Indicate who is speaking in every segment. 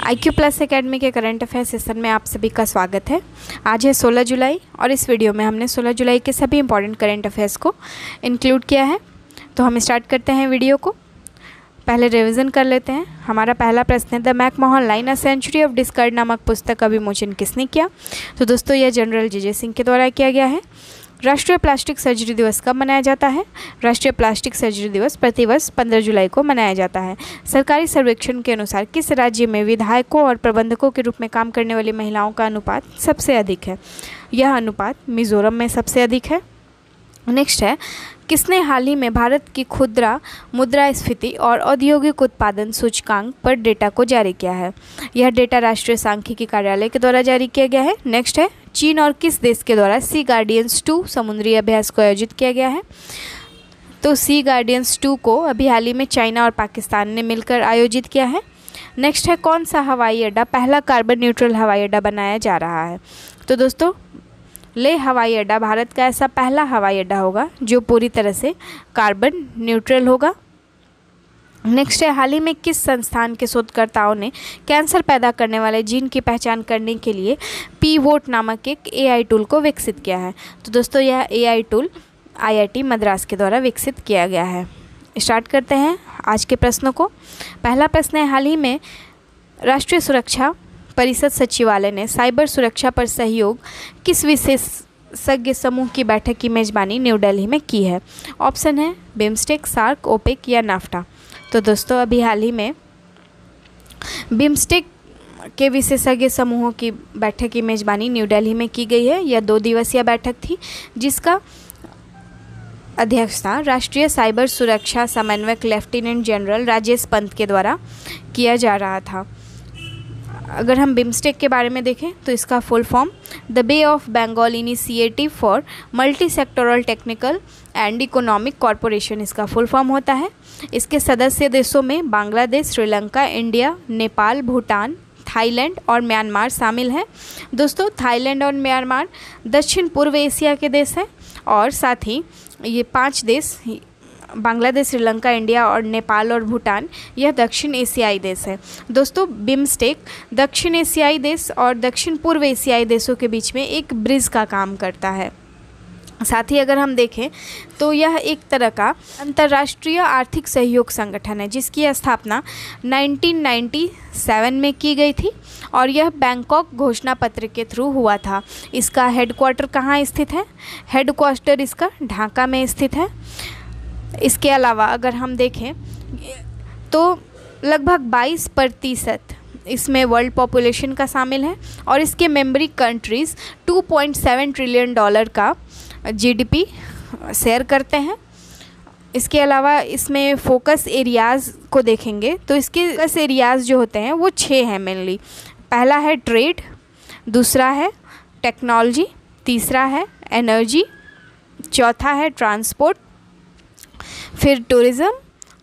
Speaker 1: IQ plus academy के current affair session में आप सभी का स्वागत है। आज है 16 जुलाई और इस वीडियो में हमने 16 जुलाई के सभी इंपॉर्टेंट करंट अफेयर्स को इंक्लूड किया है। तो हम स्टार्ट करते हैं वीडियो को। पहले रिवीजन कर लेते हैं। हमारा पहला प्रश्न है, the McMahon line a century of discord नामक पुस्तक का विमोचन किसने किया? तो दोस्तों यह जनरल जे.जे. सिंह के द्वारा किया गया है। राष्ट्रीय प्लास्टिक सर्जरी दिवस कब मनाया जाता है? राष्ट्रीय प्लास्टिक सर्जरी दिवस प्रतिवर्ष 15 जुलाई को मनाया जाता है। सरकारी सर्वेक्षण के अनुसार किस राज्य में विधायकों और प्रबंधकों के रूप में काम करने वाली महिलाओं का अनुपात सबसे अधिक है? यह अनुपात मिजोरम में सबसे अधिक है। नेक्स्ट है, किसने हाल ही में भारत की खुदरा मुद्रास्फीति और औद्योगिक उत्पादन सूचकांक पर डेटा को जारी किया है? यह डेटा राष्ट्रीय सांख्यिकी कार्यालय के द्वारा जारी किया गया है। नेक्स्ट है, चीन और किस देश के द्वारा सी गार्डियंस 2 समुद्री अभ्यास को आयोजित किया गया है? तो सी गार्डियंस 2 को अभी हाल ही में चाइना और पाकिस्तान ने मिलकर आयोजित किया है। नेक्स्ट है, कौन सा हवाई अड्डा पहला कार्बन न्यूट्रल हवाई अड्डा बनाया जा रहा है? तो दोस्तों लेह हवाई अड्डा भारत का ऐसा पहला हवाई अड्डा होगा जो पूरी तरह से कार्बन न्यूट्रल होगा। नेक्स्ट है, हाल ही में किस संस्थान के शोधकर्ताओं ने कैंसर पैदा करने वाले जीन की पहचान करने के लिए पीवोट नामक एक AI टूल को विकसित किया है? तो दोस्तों यह AI टूल IIT मद्रास के द्वारा विकसित किया गया है। स्टार्ट करते हैं आज के प्रश्नों को। पहला प्रश्न है, हाल ही में राष्ट्रीय सुरक्षा परिषद सचिवालय ने साइबर सुरक्षा पर सहयोग किस विशेषज्ञ समूह की बैठक की मेजबानी न्यू दिल्ली में की है? ऑप्शन है बिम्स्टेक, सार्क, ओपेक या नाफ्टा। तो दोस्तों अभी हाल ही में बिम्स्टेक के विशेषज्ञ समूहों की बैठक की मेजबानी न्यू दिल्ली में की गई है। यह 2 दिवसीय बैठक थी जिसका अध्यक्षता राष्ट्रीय साइबर सुरक्षा समन्वयक लेफ्टिनेंट जनरल राजेश पंत के द्वारा किया जा रहा था। अगर हम बिम्स्टेक के बारे में देखें तो इसका full form the bay of Bengal initiative for multi sectoral technical and economic corporation इसका फुल फॉर्म होता है। इसके सदस्य देशों में बांग्लादेश, श्रीलंका, इंडिया, नेपाल, भूटान, थाईलैंड और म्यांमार शामिल हैं। दोस्तों थाईलैंड और म्यांमार दक्षिण पूर्व एशिया के देश हैं और साथ ही ये 5 देश बांग्लादेश, श्रीलंका, इंडिया और नेपाल और भूटान यह दक्षिण एशियाई देश है। दोस्तों बिम्स्टेक दक्षिण एशियाई देश और दक्षिण पूर्व एशियाई देशों के बीच में एक ब्रिज का काम करता है। साथ ही अगर हम देखें तो यह एक तरह का अंतर्राष्ट्रीय आर्थिक सहयोग संगठन है जिसकी स्थापना 1997 में की गई थी और यह बैंकॉक घोषणा पत्र के थ्रू हुआ था। इसका हेडक्वार्टर कहाँ स्थित है? हेडक्वार्टर इसका ढाका में स्थित है। इसके अलावा अगर हम देखें तो लगभग 22% इसमें वर्ल्ड पॉपुलेशन का शामिल है और इसके मेंबरी कंट्रीज़ $2.7 ट्रिलियन का GDP शेयर करते हैं। इसके अलावा इसमें फोकस एरियाज़ को देखेंगे तो इसके फोकस एरियाज़ जो होते हैं वो 6 हैं मेनली। पहला है ट्रेड, दूसरा है टेक्नोलॉजी, तीसरा है एनर्जी, चौथा है ट्रांसपोर्ट, फिर टूरिज़्म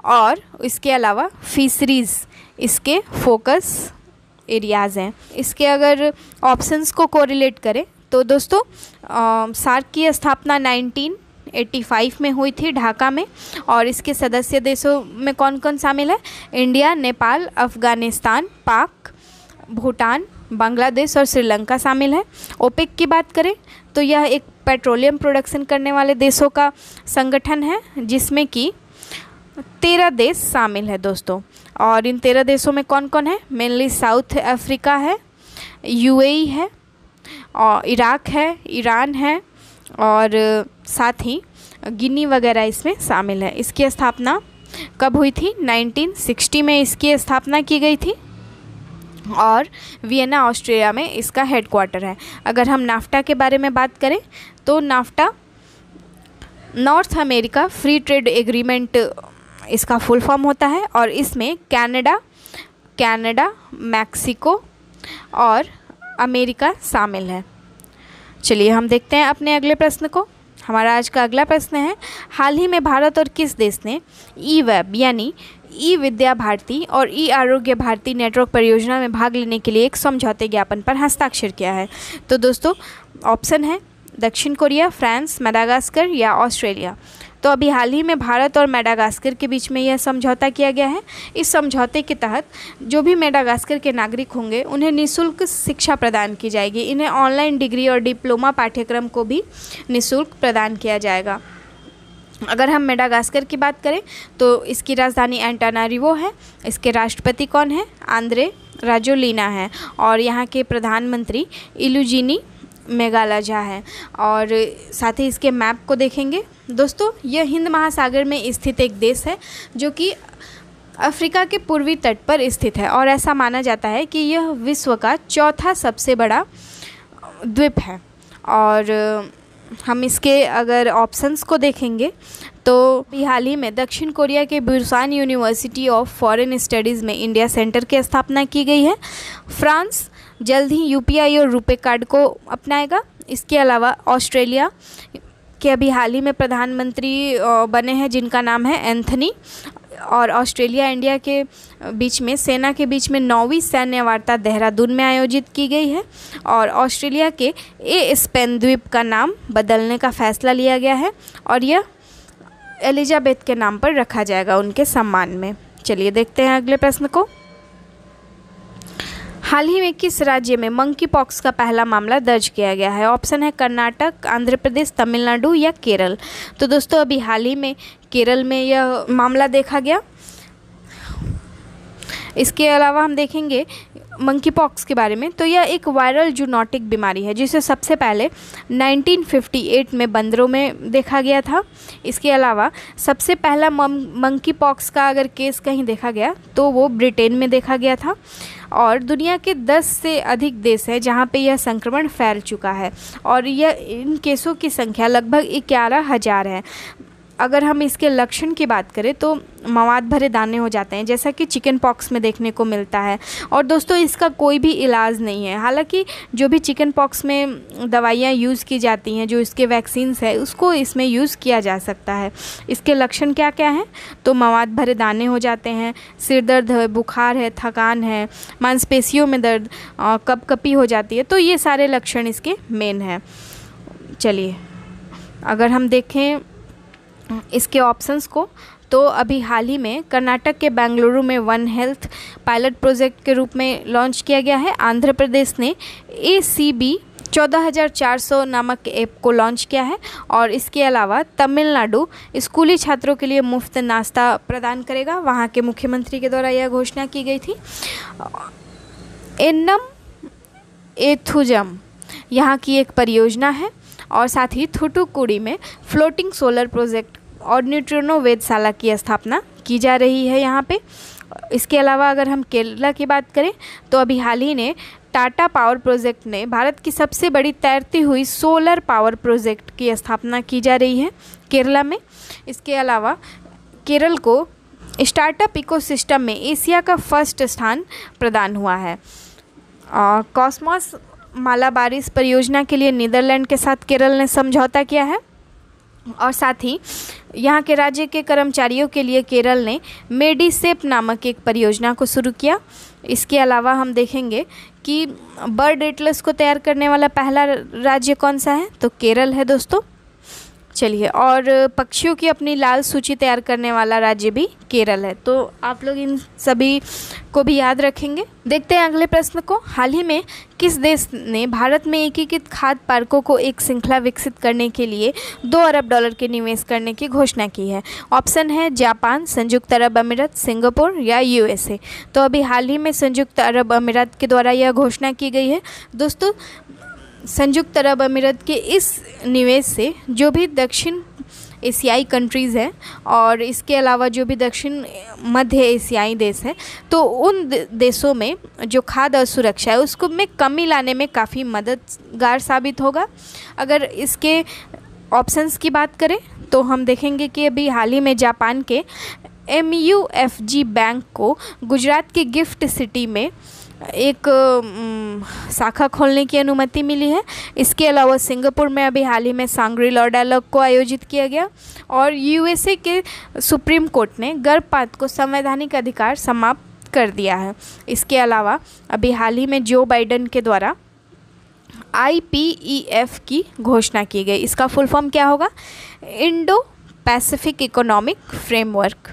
Speaker 1: और इसके अलावा फिशरीज़ इसके फोकस एरियाज़ हैं। इसके अगर ऑप्शंस को कोरिलेट करें तो दोस्तों सार्क की स्थापना 1985 में हुई थी ढाका में और इसके सदस्य देशों में कौन कौन शामिल है? इंडिया, नेपाल, अफ़गानिस्तान, पाक, भूटान, बांग्लादेश और श्रीलंका शामिल है। ओपेक की बात करें तो यह एक पेट्रोलियम प्रोडक्शन करने वाले देशों का संगठन है जिसमें कि 13 देश शामिल है दोस्तों। और इन 13 देशों में कौन कौन है? मेनली साउथ अफ्रीका है, UAE है और इराक है, ईरान है और साथ ही गिनी वगैरह इसमें शामिल है। इसकी स्थापना कब हुई थी? 1960 में इसकी स्थापना की गई थी और वियना ऑस्ट्रिया में इसका हेडक्वार्टर है। अगर हम नाफ्टा के बारे में बात करें तो NAFTA north America free trade agreement इसका फुल फॉर्म होता है और इसमें कनाडा, मैक्सिको और अमेरिका शामिल है। चलिए हम देखते हैं अपने अगले प्रश्न को। हमारा आज का अगला प्रश्न है, हाल ही में भारत और किस देश ने ई-वेब यानी ई-विद्या भारती और ई-आरोग्य भारती नेटवर्क परियोजना में भाग लेने के लिए एक समझौते ज्ञापन पर हस्ताक्षर किया है? तो दोस्तों ऑप्शन है दक्षिण कोरिया, फ्रांस, मेडागास्कर या ऑस्ट्रेलिया। तो अभी हाल ही में भारत और मेडागास्कर के बीच में यह समझौता किया गया है। इस समझौते के तहत जो भी मेडागास्कर के नागरिक होंगे उन्हें निःशुल्क शिक्षा प्रदान की जाएगी। इन्हें ऑनलाइन डिग्री और डिप्लोमा पाठ्यक्रम को भी निःशुल्क प्रदान किया जाएगा। अगर हम मेडागास्कर की बात करें तो इसकी राजधानी एंटानारिवो है। इसके राष्ट्रपति कौन है? आंद्रे राजोलिना है। और यहाँ के प्रधानमंत्री इलुजिनी मेगालाजा है। और साथ ही इसके मैप को देखेंगे दोस्तों, यह हिंद महासागर में स्थित एक देश है जो कि अफ्रीका के पूर्वी तट पर स्थित है। और ऐसा माना जाता है कि यह विश्व का चौथा सबसे बड़ा द्वीप है। और हम इसके अगर ऑप्शंस को देखेंगे तो हाल ही में दक्षिण कोरिया के Busan university of foreign studies में इंडिया सेंटर की स्थापना की गई है। फ्रांस जल्द ही यूपीआई और रुपे कार्ड को अपनाएगा। इसके अलावा ऑस्ट्रेलिया के अभी हाल ही में प्रधानमंत्री बने हैं जिनका नाम है एंथनी। और ऑस्ट्रेलिया इंडिया के बीच में सेना के बीच में 9वीं सैन्य वार्ता देहरादून में आयोजित की गई है। और ऑस्ट्रेलिया के स्पेन द्वीप का नाम बदलने का फैसला लिया गया है और यह एलिजाबेथ के नाम पर रखा जाएगा उनके सम्मान में। चलिए देखते हैं अगले प्रश्न को। हाल ही में किस राज्य में मंकी पॉक्स का पहला मामला दर्ज किया गया है? ऑप्शन है कर्नाटक, आंध्र प्रदेश, तमिलनाडु या केरल। तो दोस्तों अभी हाल ही में केरल में यह मामला देखा गया। इसके अलावा हम देखेंगे मंकी पॉक्स के बारे में, तो यह एक वायरल जूनोटिक बीमारी है जिसे सबसे पहले 1958 में बंदरों में देखा गया था। इसके अलावा सबसे पहला मंकी पॉक्स का अगर केस कहीं देखा गया तो वो ब्रिटेन में देखा गया था। और दुनिया के 10 से अधिक देश हैं जहाँ पे यह संक्रमण फैल चुका है और यह इन केसों की संख्या लगभग 11,000 है। अगर हम इसके लक्षण की बात करें तो मवाद भरे दाने हो जाते हैं जैसा कि चिकन पॉक्स में देखने को मिलता है। और दोस्तों इसका कोई भी इलाज नहीं है। हालांकि जो भी चिकन पॉक्स में दवाइयाँ यूज़ की जाती हैं, जो इसके वैक्सीन्स है, उसको इसमें यूज़ किया जा सकता है। इसके लक्षण क्या क्या हैं? तो मवाद भरे दाने हो जाते हैं, सिर दर्द है, बुखार है, थकान है, मांसपेशियों में दर्द, कपकपी हो जाती है। तो ये सारे लक्षण इसके मेन हैं। चलिए अगर हम देखें इसके ऑप्शंस को तो अभी हाल ही में कर्नाटक के बेंगलुरु में वन हेल्थ पायलट प्रोजेक्ट के रूप में लॉन्च किया गया है। आंध्र प्रदेश ने ACB 14,400 नामक ऐप को लॉन्च किया है। और इसके अलावा तमिलनाडु स्कूली छात्रों के लिए मुफ्त नाश्ता प्रदान करेगा। वहाँ के मुख्यमंत्री के द्वारा यह घोषणा की गई थी। एन्नम एथुजम यहाँ की एक परियोजना है। और साथ ही थूथुकुडी में फ्लोटिंग सोलर प्रोजेक्ट और न्यूट्रिनो वेधशाला की स्थापना की जा रही है यहाँ पे। इसके अलावा अगर हम केरला की बात करें तो अभी हाल ही ने टाटा पावर प्रोजेक्ट ने भारत की सबसे बड़ी तैरती हुई सोलर पावर प्रोजेक्ट की स्थापना की जा रही है केरला में। इसके अलावा केरल को स्टार्टअप इकोसिस्टम में एशिया का फर्स्ट स्थान प्रदान हुआ है। कॉस्मोस मालाबारिस परियोजना के लिए नीदरलैंड के साथ केरल ने समझौता किया है। और साथ ही यहाँ के राज्य के कर्मचारियों के लिए केरल ने मेडिसेप नामक एक परियोजना को शुरू किया। इसके अलावा हम देखेंगे कि बर्ड एटलस को तैयार करने वाला पहला राज्य कौन सा है? तो केरल है दोस्तों। चलिए, और पक्षियों की अपनी लाल सूची तैयार करने वाला राज्य भी केरल है। तो आप लोग इन सभी को भी याद रखेंगे। देखते हैं अगले प्रश्न को। हाल ही में किस देश ने भारत में एकीकृत खाद्य पार्कों को एक श्रृंखला विकसित करने के लिए $2 अरब के निवेश करने की घोषणा की है? ऑप्शन है जापान, संयुक्त अरब अमीरात, सिंगापुर या USA। तो अभी हाल ही में संयुक्त अरब अमीरात के द्वारा यह घोषणा की गई है। दोस्तों संयुक्त अरब अमीरात के इस निवेश से जो भी दक्षिण एशियाई कंट्रीज़ हैं और इसके अलावा जो भी दक्षिण मध्य एशियाई देश हैं, तो उन देशों में जो खाद्य असुरक्षा है उसको में कमी लाने में काफ़ी मददगार साबित होगा। अगर इसके ऑप्शंस की बात करें तो हम देखेंगे कि अभी हाल ही में जापान के MUFG बैंक को गुजरात के गिफ्ट सिटी में एक शाखा खोलने की अनुमति मिली है। इसके अलावा सिंगापुर में अभी हाल ही में सांग्री-ला डायलॉग को आयोजित किया गया। और USA के सुप्रीम कोर्ट ने गर्भपात को संवैधानिक अधिकार समाप्त कर दिया है। इसके अलावा अभी हाल ही में जो बाइडेन के द्वारा IPEF की घोषणा की गई। इसका फुल फॉर्म क्या होगा? Indo Pacific economic framework.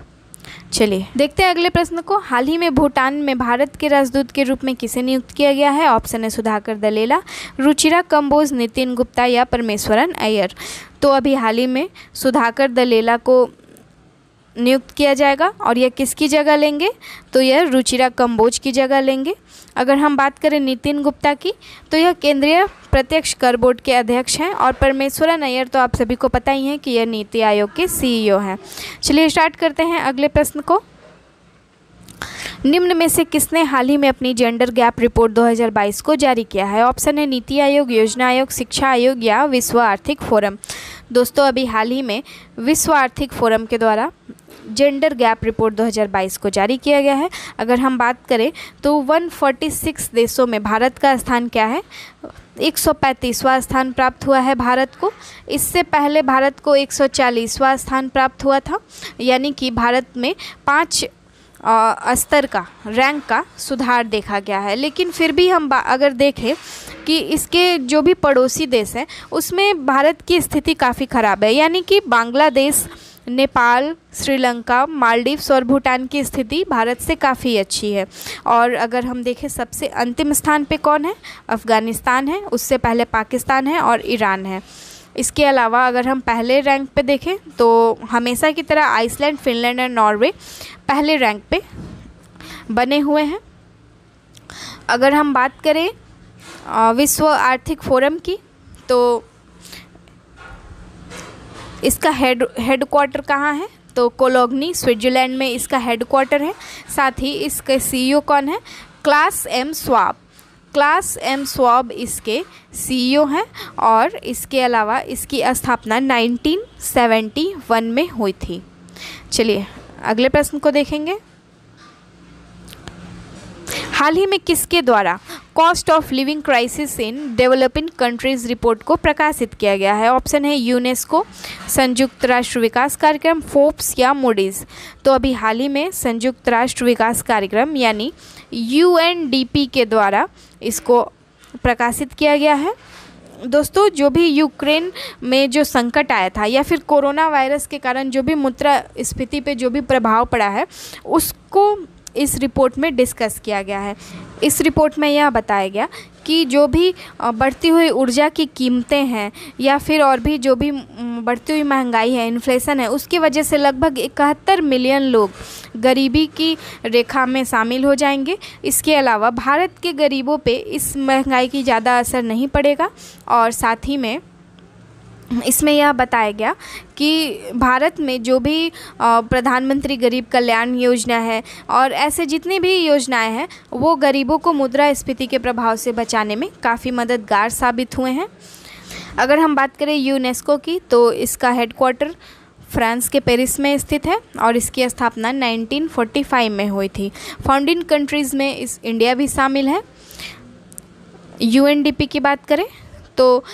Speaker 1: चलिए देखते हैं अगले प्रश्न को। हाल ही में भूटान में भारत के राजदूत के रूप में किसे नियुक्त किया गया है? ऑप्शन है सुधाकर दलेला, रुचिरा कंबोज, नितिन गुप्ता या परमेश्वरन अय्यर। तो अभी हाल ही में सुधाकर दलेला को नियुक्त किया जाएगा और यह किसकी जगह लेंगे? तो यह रुचिरा कंबोज की जगह लेंगे। अगर हम बात करें नितिन गुप्ता की, तो यह केंद्रीय प्रत्यक्ष कर बोर्ड के अध्यक्ष हैं और परमेश्वरन अय्यर तो आप सभी को पता ही है कि यह नीति आयोग के CEO हैं। चलिए स्टार्ट करते हैं अगले प्रश्न को। निम्न में से किसने हाल ही में अपनी जेंडर गैप रिपोर्ट 2022 को जारी किया है? ऑप्शन है नीति आयोग, योजना आयोग, शिक्षा आयोग या विश्व आर्थिक फोरम। दोस्तों अभी हाल ही में विश्व आर्थिक फोरम के द्वारा जेंडर गैप रिपोर्ट 2022 को जारी किया गया है। अगर हम बात करें तो 146 देशों में भारत का स्थान क्या है? 135वां स्थान प्राप्त हुआ है भारत को। इससे पहले भारत को 140वां स्थान प्राप्त हुआ था, यानी कि भारत में 5 स्तर का रैंक का सुधार देखा गया है। लेकिन फिर भी हम अगर देखें कि इसके जो भी पड़ोसी देश हैं उसमें भारत की स्थिति काफ़ी ख़राब है, यानी कि बांग्लादेश, नेपाल, श्रीलंका, मालदीव्स और भूटान की स्थिति भारत से काफ़ी अच्छी है। और अगर हम देखें सबसे अंतिम स्थान पे कौन है? अफ़गानिस्तान है, उससे पहले पाकिस्तान है और ईरान है। इसके अलावा अगर हम पहले रैंक पे देखें तो हमेशा की तरह आइसलैंड, फिनलैंड और नॉर्वे पहले रैंक पे बने हुए हैं। अगर हम बात करें विश्व आर्थिक फोरम की, तो इसका हेडक्वार्टर कहाँ है? तो कोलोग्नी, स्विट्ज़रलैंड में इसका हेडक्वार्टर है। साथ ही इसके CEO कौन है? Klaus M Schwab. Klaus M Schwab इसके CEO हैं और इसके अलावा इसकी स्थापना 1971 में हुई थी। चलिए अगले प्रश्न को देखेंगे। हाल ही में किसके द्वारा cost of living crisis in developing countries report को प्रकाशित किया गया है? ऑप्शन है यूनेस्को, संयुक्त राष्ट्र विकास कार्यक्रम, फोर्ब्स या मूडीज़। तो अभी हाल ही में संयुक्त राष्ट्र विकास कार्यक्रम यानी UNDP के द्वारा इसको प्रकाशित किया गया है। दोस्तों जो भी यूक्रेन में जो संकट आया था या फिर कोरोना वायरस के कारण जो भी मुद्रास्फीति पे जो भी प्रभाव पड़ा है उसको इस रिपोर्ट में डिस्कस किया गया है। इस रिपोर्ट में यह बताया गया कि जो भी बढ़ती हुई ऊर्जा की कीमतें हैं या फिर और भी जो भी बढ़ती हुई महंगाई है, इन्फ्लेशन है, उसकी वजह से लगभग 71 मिलियन लोग गरीबी की रेखा में शामिल हो जाएंगे। इसके अलावा भारत के गरीबों पे इस महंगाई की ज़्यादा असर नहीं पड़ेगा। और साथ ही में इसमें यह बताया गया कि भारत में जो भी प्रधानमंत्री गरीब कल्याण योजना है और ऐसे जितनी भी योजनाएं हैं वो गरीबों को मुद्रास्फीति के प्रभाव से बचाने में काफ़ी मददगार साबित हुए हैं। अगर हम बात करें यूनेस्को की, तो इसका हेडक्वार्टर फ्रांस के पेरिस में स्थित है और इसकी स्थापना 1945 में हुई थी। फाउंडिंग कंट्रीज़ में इस इंडिया भी शामिल है। UNDP की बात करें तो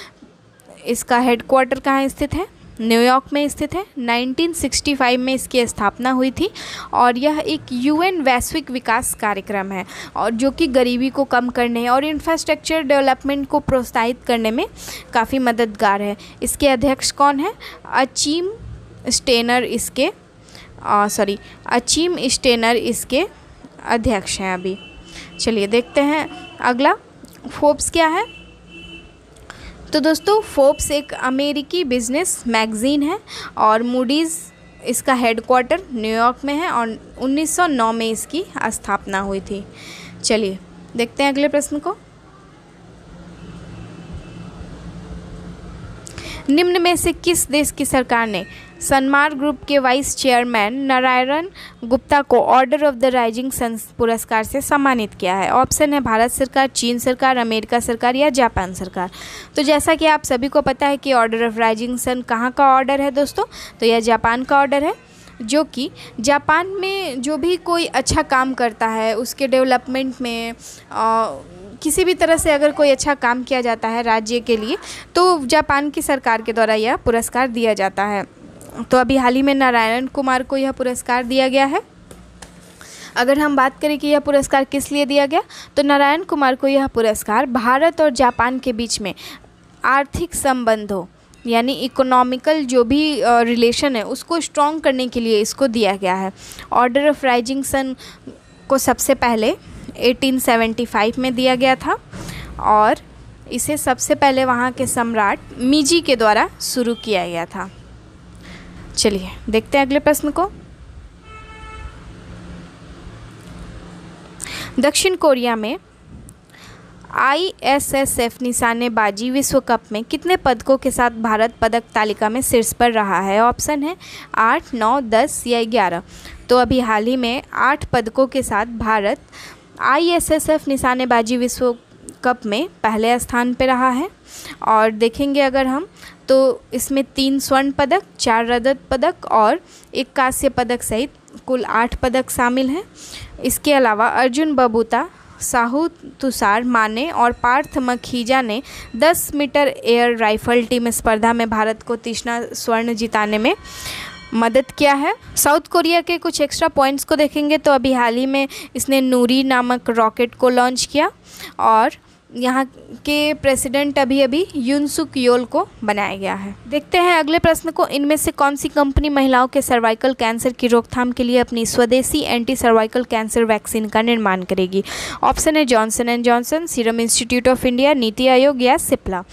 Speaker 1: इसका हेडक्वार्टर कहाँ स्थित है? न्यूयॉर्क में स्थित है। 1965 में इसकी स्थापना हुई थी और यह एक UN वैश्विक विकास कार्यक्रम है और जो कि गरीबी को कम करने और इंफ्रास्ट्रक्चर डेवलपमेंट को प्रोत्साहित करने में काफ़ी मददगार है। इसके अध्यक्ष कौन है? अचीम स्टेनर इसके अध्यक्ष हैं अभी। चलिए देखते हैं अगला, फोर्ब्स क्या है? तो दोस्तों फोर्ब्स एक अमेरिकी बिजनेस मैगज़ीन है और मूडीज़ इसका हेडक्वार्टर न्यूयॉर्क में है और 1909 में इसकी स्थापना हुई थी। चलिए देखते हैं अगले प्रश्न को। निम्न में से किस देश की सरकार ने सनमार्ग ग्रुप के वाइस चेयरमैन नारायण गुप्ता को order of the rising sun पुरस्कार से सम्मानित किया है? ऑप्शन है भारत सरकार, चीन सरकार, अमेरिका सरकार या जापान सरकार। तो जैसा कि आप सभी को पता है कि ऑर्डर ऑफ राइजिंग सन कहाँ का ऑर्डर है दोस्तों, तो यह जापान का ऑर्डर है, जो कि जापान में जो भी कोई अच्छा काम करता है उसके डेवलपमेंट में किसी भी तरह से अगर कोई अच्छा काम किया जाता है राज्य के लिए तो जापान की सरकार के द्वारा यह पुरस्कार दिया जाता है। तो अभी हाल ही में नारायण कुमार को यह पुरस्कार दिया गया है। अगर हम बात करें कि यह पुरस्कार किस लिए दिया गया, तो नारायण कुमार को यह पुरस्कार भारत और जापान के बीच में आर्थिक संबंधों यानी इकोनॉमिकल जो भी रिलेशन है उसको स्ट्रॉन्ग करने के लिए इसको दिया गया है। ऑर्डर ऑफ राइजिंग सन को सबसे पहले 1875 में दिया गया था और इसे सबसे पहले वहाँ के सम्राट मीजी के द्वारा शुरू किया गया था। चलिए देखते हैं अगले प्रश्न को। दक्षिण कोरिया में ISSF निशानेबाजी विश्व कप में कितने पदकों के साथ भारत पदक तालिका में शीर्ष पर रहा है? ऑप्शन है 8, 9, 10 या 11। तो अभी हाल ही में 8 पदकों के साथ भारत ISSF निशानेबाजी विश्व कप में पहले स्थान पर रहा है। और देखेंगे अगर हम तो इसमें 3 स्वर्ण पदक, 4 रजत पदक और 1 कांस्य पदक सहित कुल 8 पदक शामिल हैं। इसके अलावा अर्जुन बबूता, साहू तुषार माने और पार्थ मखीजा ने 10 मीटर एयर राइफल टीम स्पर्धा में भारत को 3वां स्वर्ण जिताने में मदद किया है। साउथ कोरिया के कुछ एक्स्ट्रा पॉइंट्स को देखेंगे तो अभी हाल ही में इसने नूरी नामक रॉकेट को लॉन्च किया और यहाँ के प्रेसिडेंट अभी यून सुक योल को बनाया गया है। देखते हैं अगले प्रश्न को। इनमें से कौन सी कंपनी महिलाओं के सर्वाइकल कैंसर की रोकथाम के लिए अपनी स्वदेशी एंटी सर्वाइकल कैंसर वैक्सीन का निर्माण करेगी? ऑप्शन है Johnson and Johnson, serum institute of India, NITI Aayog या सिप्ला।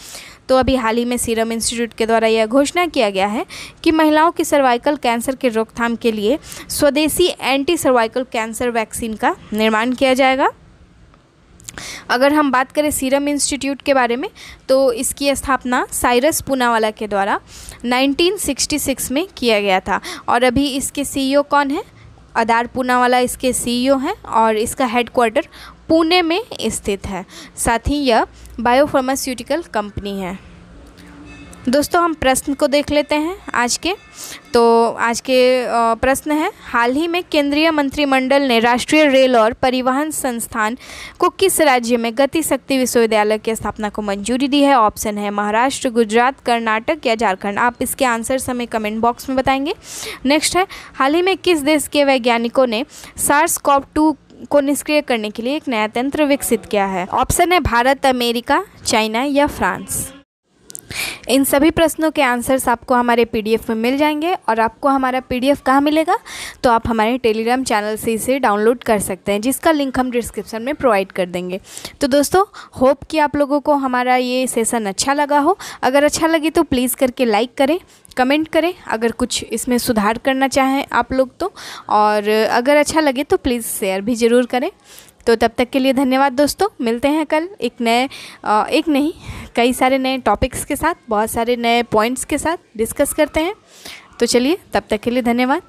Speaker 1: तो अभी हाल ही में सीरम इंस्टीट्यूट के द्वारा यह घोषणा किया गया है कि महिलाओं की सर्वाइकल कैंसर के रोकथाम के लिए स्वदेशी एंटी सर्वाइकल कैंसर वैक्सीन का निर्माण किया जाएगा। अगर हम बात करें सीरम इंस्टीट्यूट के बारे में तो इसकी स्थापना साइरस पूनावाला के द्वारा 1966 में किया गया था और अभी इसके CEO कौन है? अदार पूनावाला इसके CEO हैं और इसका हेडक्वार्टर पुणे में स्थित है। साथ ही यह बायोफार्मास्यूटिकल कंपनी है। दोस्तों हम प्रश्न को देख लेते हैं आज के। तो आज के प्रश्न है, हाल ही में केंद्रीय मंत्रिमंडल ने राष्ट्रीय रेल और परिवहन संस्थान को किस राज्य में गति शक्ति विश्वविद्यालय की स्थापना को मंजूरी दी है? ऑप्शन है महाराष्ट्र, गुजरात, कर्नाटक या झारखंड। आप इसके आंसर्स हमें कमेंट बॉक्स में बताएंगे। नेक्स्ट है, हाल ही में किस देश के वैज्ञानिकों ने SARS-CoV-2 को निष्क्रिय करने के लिए एक नया तंत्र विकसित किया है? ऑप्शन है भारत, अमेरिका, चाइना या फ्रांस। इन सभी प्रश्नों के आंसर्स आपको हमारे PDF में मिल जाएंगे और आपको हमारा PDF कहाँ मिलेगा? तो आप हमारे टेलीग्राम चैनल से इसे डाउनलोड कर सकते हैं, जिसका लिंक हम डिस्क्रिप्शन में प्रोवाइड कर देंगे। तो दोस्तों होप कि आप लोगों को हमारा ये सेशन अच्छा लगा हो। अगर अच्छा लगे तो प्लीज़ करके लाइक करें, कमेंट करें अगर कुछ इसमें सुधार करना चाहें आप लोग तो, और अगर अच्छा लगे तो प्लीज़ शेयर भी ज़रूर करें। तो तब तक के लिए धन्यवाद दोस्तों। मिलते हैं कल एक नहीं कई सारे नए टॉपिक्स के साथ, बहुत सारे नए पॉइंट्स के साथ डिस्कस करते हैं। तो चलिए तब तक के लिए धन्यवाद।